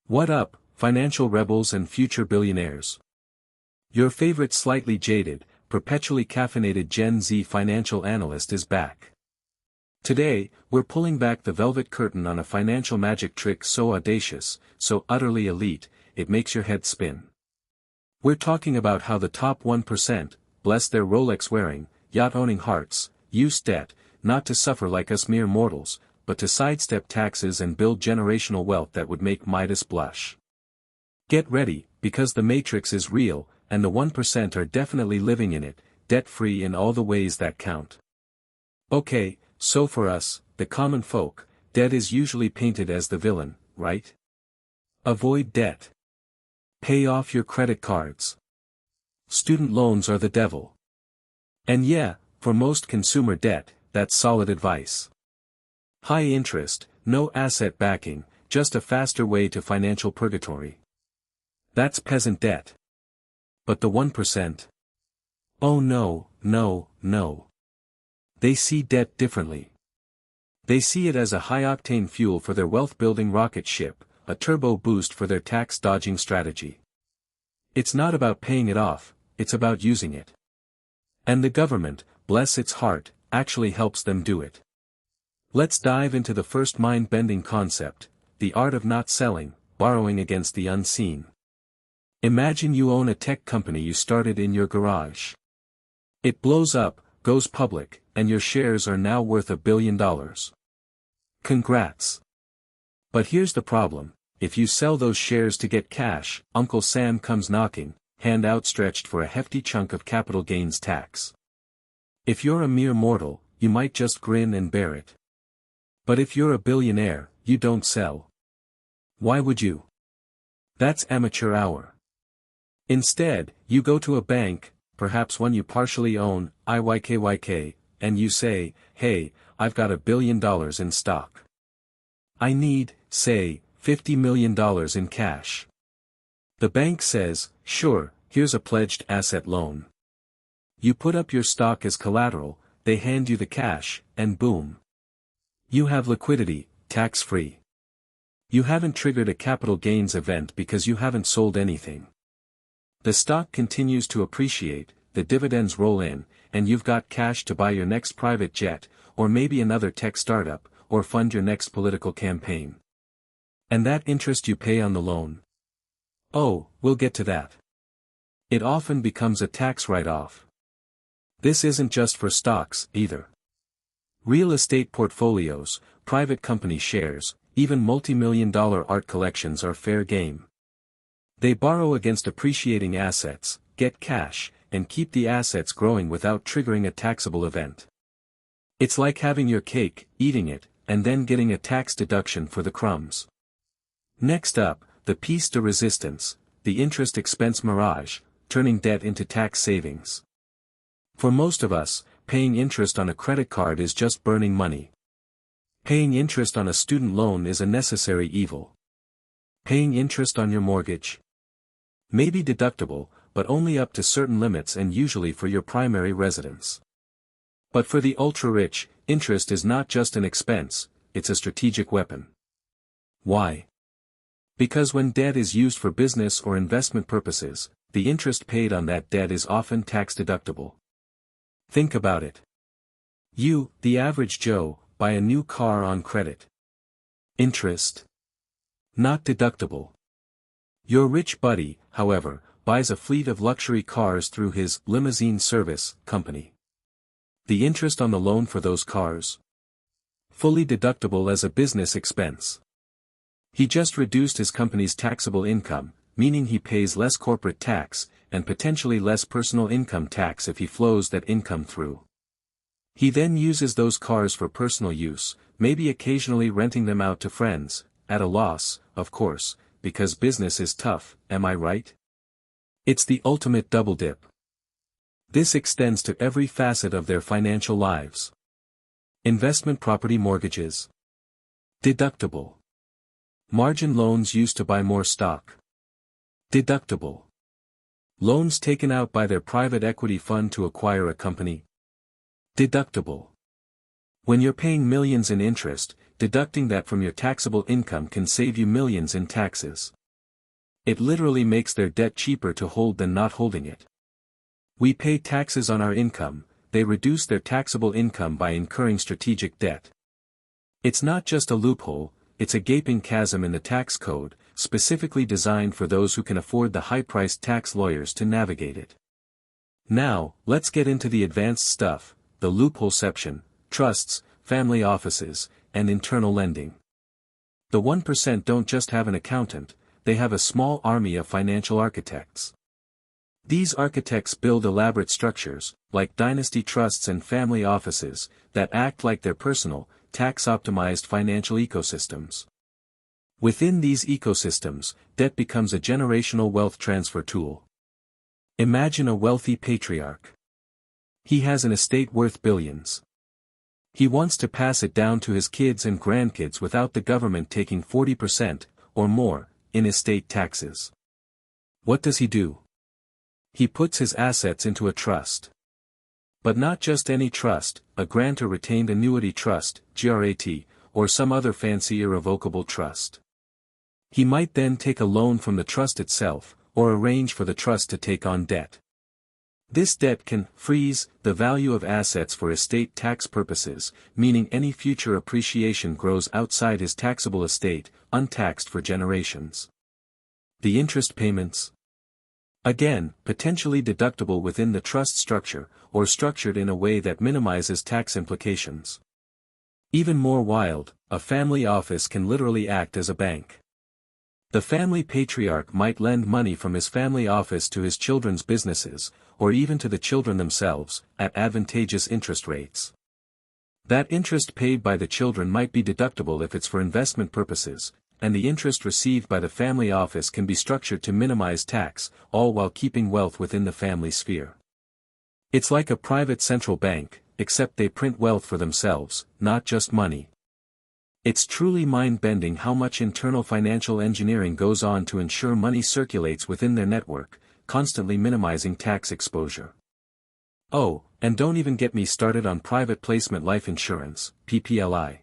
What up, financial rebels and future billionaires? Your favorite slightly jaded, perpetually caffeinated Gen Z financial analyst is back. Today, we're pulling back the velvet curtain on a financial magic trick so audacious, so utterly elite, it makes your head spin. We're talking about how the top 1%, bless their Rolex-wearing, yacht-owning hearts, use debt, not to suffer like us mere mortals, but to sidestep taxes and build generational wealth that would make Midas blush. Get ready, because the Matrix is real, and the 1% are definitely living in it, debt-free in all the ways that count. Okay, so for us, the common folk, debt is usually painted as the villain, right? Avoid debt. Pay off your credit cards. Student loans are the devil. And yeah, for most consumer debt, that's solid advice. High interest, no asset backing, just a faster way to financial purgatory. That's peasant debt. But the 1%? Oh no, no, no. They see debt differently. They see it as a high-octane fuel for their wealth-building rocket ship, a turbo boost for their tax-dodging strategy. It's not about paying it off, it's about using it. And the government, bless its heart, actually helps them do it. Let's dive into the first mind-bending concept, the art of not selling, borrowing against the unseen. Imagine you own a tech company you started in your garage. It blows up, goes public, and your shares are now worth $1 billion. Congrats. But here's the problem, if you sell those shares to get cash, Uncle Sam comes knocking, hand outstretched for a hefty chunk of capital gains tax. If you're a mere mortal, you might just grin and bear it. But if you're a billionaire, you don't sell. Why would you? That's amateur hour. Instead, you go to a bank, perhaps one you partially own, IYKYK, and you say, hey, I've got $1 billion in stock. I need, say, $50 million in cash. The bank says, sure, here's a pledged asset loan. You put up your stock as collateral, they hand you the cash, and boom. You have liquidity, tax-free. You haven't triggered a capital gains event because you haven't sold anything. The stock continues to appreciate, the dividends roll in, and you've got cash to buy your next private jet, or maybe another tech startup, or fund your next political campaign. And that interest you pay on the loan? Oh, we'll get to that. It often becomes a tax write-off. This isn't just for stocks, either. Real estate portfolios, private company shares, even multi-million-dollar art collections are fair game. They borrow against appreciating assets, get cash, and keep the assets growing without triggering a taxable event. It's like having your cake, eating it, and then getting a tax deduction for the crumbs. Next up, the piece de resistance, the interest expense mirage, turning debt into tax savings. For most of us, paying interest on a credit card is just burning money. Paying interest on a student loan is a necessary evil. Paying interest on your mortgage? Maybe deductible, but only up to certain limits and usually for your primary residence. But for the ultra-rich, interest is not just an expense, it's a strategic weapon. Why? Because when debt is used for business or investment purposes, the interest paid on that debt is often tax-deductible. Think about it. You, the average Joe, buy a new car on credit. Interest? Not deductible. Your rich buddy, however, buys a fleet of luxury cars through his limousine service company. The interest on the loan for those cars? Fully deductible as a business expense. He just reduced his company's taxable income, meaning he pays less corporate tax, and potentially less personal income tax if he flows that income through. He then uses those cars for personal use, maybe occasionally renting them out to friends, at a loss, of course, because business is tough, am I right? It's the ultimate double dip. This extends to every facet of their financial lives. Investment property mortgages. Deductible. Margin loans used to buy more stock. Deductible. Loans taken out by their private equity fund to acquire a company. Deductible. When you're paying millions in interest, deducting that from your taxable income can save you millions in taxes. It literally makes their debt cheaper to hold than not holding it. We pay taxes on our income, they reduce their taxable income by incurring strategic debt. It's not just a loophole, it's a gaping chasm in the tax code, specifically designed for those who can afford the high-priced tax lawyers to navigate it. Now, let's get into the advanced stuff, the loopholeception, trusts, family offices, and internal lending. The 1% don't just have an accountant, they have a small army of financial architects. These architects build elaborate structures, like dynasty trusts and family offices, that act like their personal, tax-optimized financial ecosystems. Within these ecosystems, debt becomes a generational wealth transfer tool. Imagine a wealthy patriarch. He has an estate worth billions. He wants to pass it down to his kids and grandkids without the government taking 40%, or more, in estate taxes. What does he do? He puts his assets into a trust. But not just any trust, a grant or retained annuity trust, GRAT, or some other fancy irrevocable trust. He might then take a loan from the trust itself, or arrange for the trust to take on debt. This debt can freeze the value of assets for estate tax purposes, meaning any future appreciation grows outside his taxable estate, untaxed for generations. The interest payments? Again, potentially deductible within the trust structure, or structured in a way that minimizes tax implications. Even more wild, a family office can literally act as a bank. The family patriarch might lend money from his family office to his children's businesses, or even to the children themselves, at advantageous interest rates. That interest paid by the children might be deductible if it's for investment purposes, and the interest received by the family office can be structured to minimize tax, all while keeping wealth within the family sphere. It's like a private central bank, except they print wealth for themselves, not just money. It's truly mind-bending how much internal financial engineering goes on to ensure money circulates within their network, constantly minimizing tax exposure. Oh, and don't even get me started on private placement life insurance, PPLI.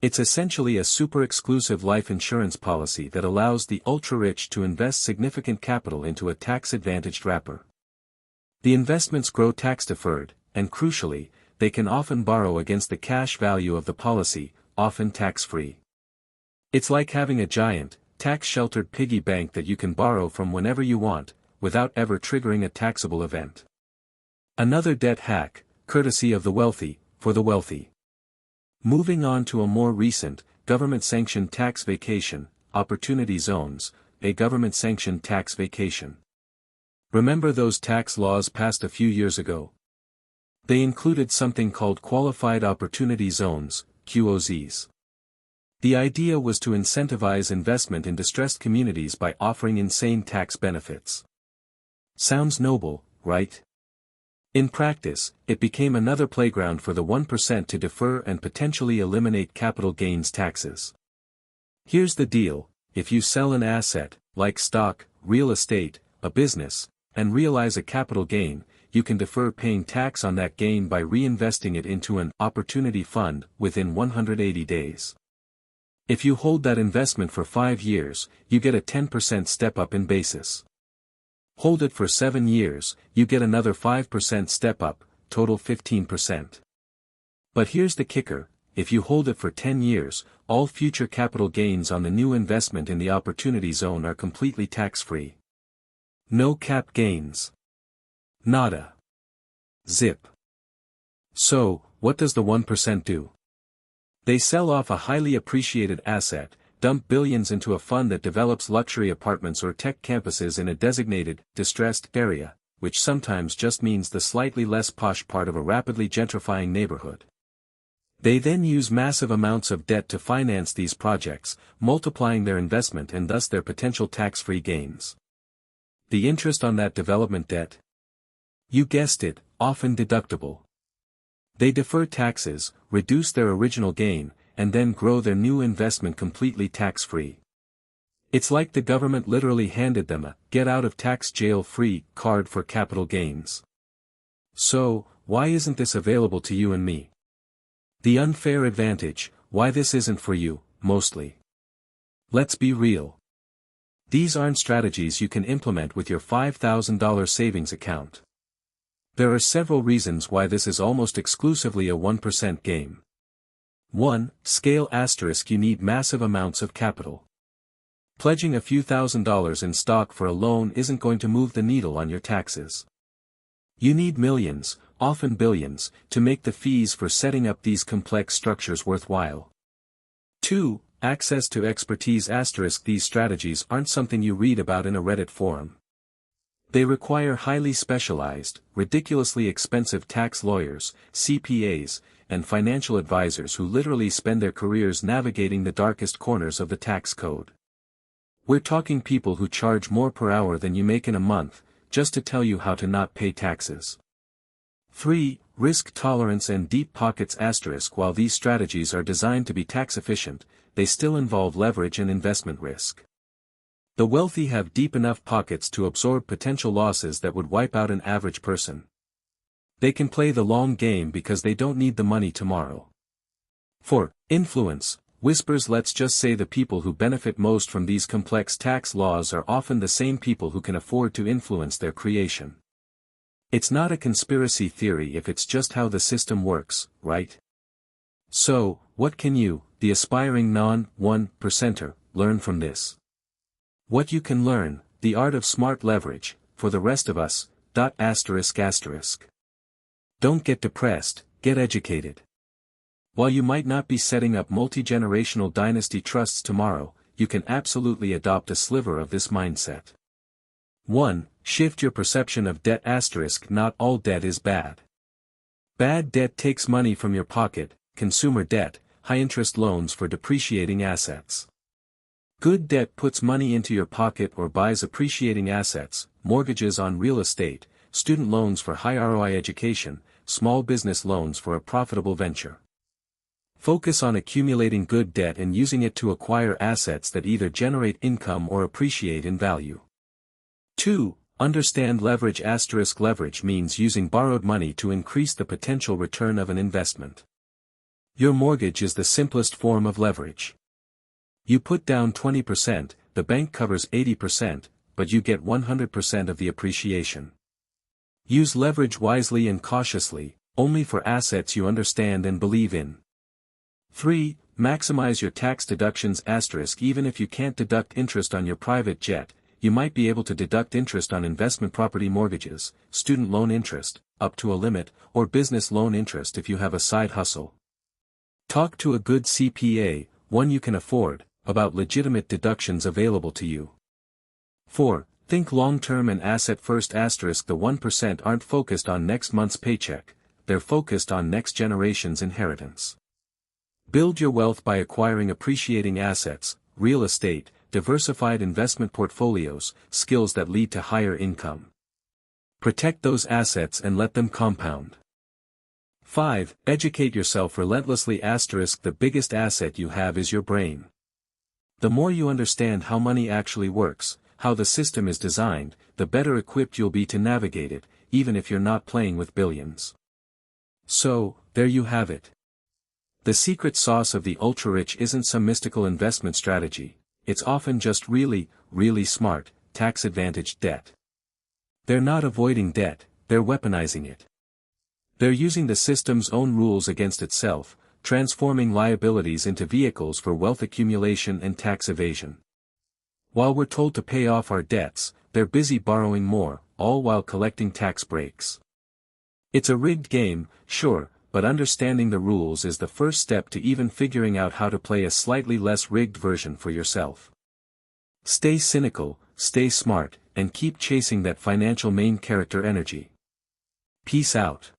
It's essentially a super-exclusive life insurance policy that allows the ultra-rich to invest significant capital into a tax-advantaged wrapper. The investments grow tax-deferred, and crucially, they can often borrow against the cash value of the policy, often tax-free. It's like having a giant, tax-sheltered piggy bank that you can borrow from whenever you want, without ever triggering a taxable event. Another debt hack, courtesy of the wealthy, for the wealthy. Moving on to a more recent, government-sanctioned tax vacation, opportunity zones, a government-sanctioned tax vacation. Remember those tax laws passed a few years ago? They included something called Qualified Opportunity Zones, QOZs. The idea was to incentivize investment in distressed communities by offering insane tax benefits. Sounds noble, right? In practice, it became another playground for the 1% to defer and potentially eliminate capital gains taxes. Here's the deal: if you sell an asset, like stock, real estate, a business, and realize a capital gain, you can defer paying tax on that gain by reinvesting it into an opportunity fund within 180 days. If you hold that investment for 5 years, you get a 10% step-up in basis. Hold it for 7 years, you get another 5% step-up, total 15%. But here's the kicker: if you hold it for 10 years, all future capital gains on the new investment in the opportunity zone are completely tax-free. No cap gains. Nada. Zip. So, what does the 1% do? They sell off a highly appreciated asset, dump billions into a fund that develops luxury apartments or tech campuses in a designated, distressed area, which sometimes just means the slightly less posh part of a rapidly gentrifying neighborhood. They then use massive amounts of debt to finance these projects, multiplying their investment and thus their potential tax-free gains. The interest on that development debt? You guessed it, often deductible. They defer taxes, reduce their original gain, and then grow their new investment completely tax-free. It's like the government literally handed them a get-out-of-tax-jail-free card for capital gains. So, why isn't this available to you and me? The unfair advantage, why this isn't for you, mostly. Let's be real. These aren't strategies you can implement with your $5,000 savings account. There are several reasons why this is almost exclusively a 1% game. 1. Scale *. You need massive amounts of capital. Pledging a few $1,000s in stock for a loan isn't going to move the needle on your taxes. You need millions, often billions, to make the fees for setting up these complex structures worthwhile. 2. Access to expertise *. These strategies aren't something you read about in a Reddit forum. They require highly specialized, ridiculously expensive tax lawyers, CPAs, and financial advisors who literally spend their careers navigating the darkest corners of the tax code. We're talking people who charge more per hour than you make in a month, just to tell you how to not pay taxes. 3. Risk tolerance and deep pockets *. While these strategies are designed to be tax efficient, they still involve leverage and investment risk. The wealthy have deep enough pockets to absorb potential losses that would wipe out an average person. They can play the long game because they don't need the money tomorrow. 4. Influence, whispers. Let's just say the people who benefit most from these complex tax laws are often the same people who can afford to influence their creation. It's not a conspiracy theory if it's just how the system works, right? So, what can you, the aspiring non-1%er, learn from this? What you can learn, the art of smart leverage, for the rest of us, ****. Don't get depressed, get educated. While you might not be setting up multi-generational dynasty trusts tomorrow, you can absolutely adopt a sliver of this mindset. 1. Shift your perception of debt *. Not all debt is bad. Bad debt takes money from your pocket, consumer debt, high-interest loans for depreciating assets. Good debt puts money into your pocket or buys appreciating assets, mortgages on real estate, student loans for high ROI education, small business loans for a profitable venture. Focus on accumulating good debt and using it to acquire assets that either generate income or appreciate in value. 2. Understand leverage *. Leverage means using borrowed money to increase the potential return of an investment. Your mortgage is the simplest form of leverage. You put down 20%, the bank covers 80%, but you get 100% of the appreciation. Use leverage wisely and cautiously, only for assets you understand and believe in. 3. Maximize your tax deductions *. Even if you can't deduct interest on your private jet, you might be able to deduct interest on investment property mortgages, student loan interest, up to a limit, or business loan interest if you have a side hustle. Talk to a good CPA, one you can afford, about legitimate deductions available to you. 4. Think long-term and asset-first *. The 1% aren't focused on next month's paycheck, they're focused on next generation's inheritance. Build your wealth by acquiring appreciating assets, real estate, diversified investment portfolios, skills that lead to higher income. Protect those assets and let them compound. 5. Educate yourself relentlessly *. The biggest asset you have is your brain. The more you understand how money actually works, how the system is designed, the better equipped you'll be to navigate it, even if you're not playing with billions. So, there you have it. The secret sauce of the ultra-rich isn't some mystical investment strategy, it's often just really, really smart, tax-advantaged debt. They're not avoiding debt, they're weaponizing it. They're using the system's own rules against itself, transforming liabilities into vehicles for wealth accumulation and tax evasion. While we're told to pay off our debts, they're busy borrowing more, all while collecting tax breaks. It's a rigged game, sure, but understanding the rules is the first step to even figuring out how to play a slightly less rigged version for yourself. Stay cynical, stay smart, and keep chasing that financial main character energy. Peace out.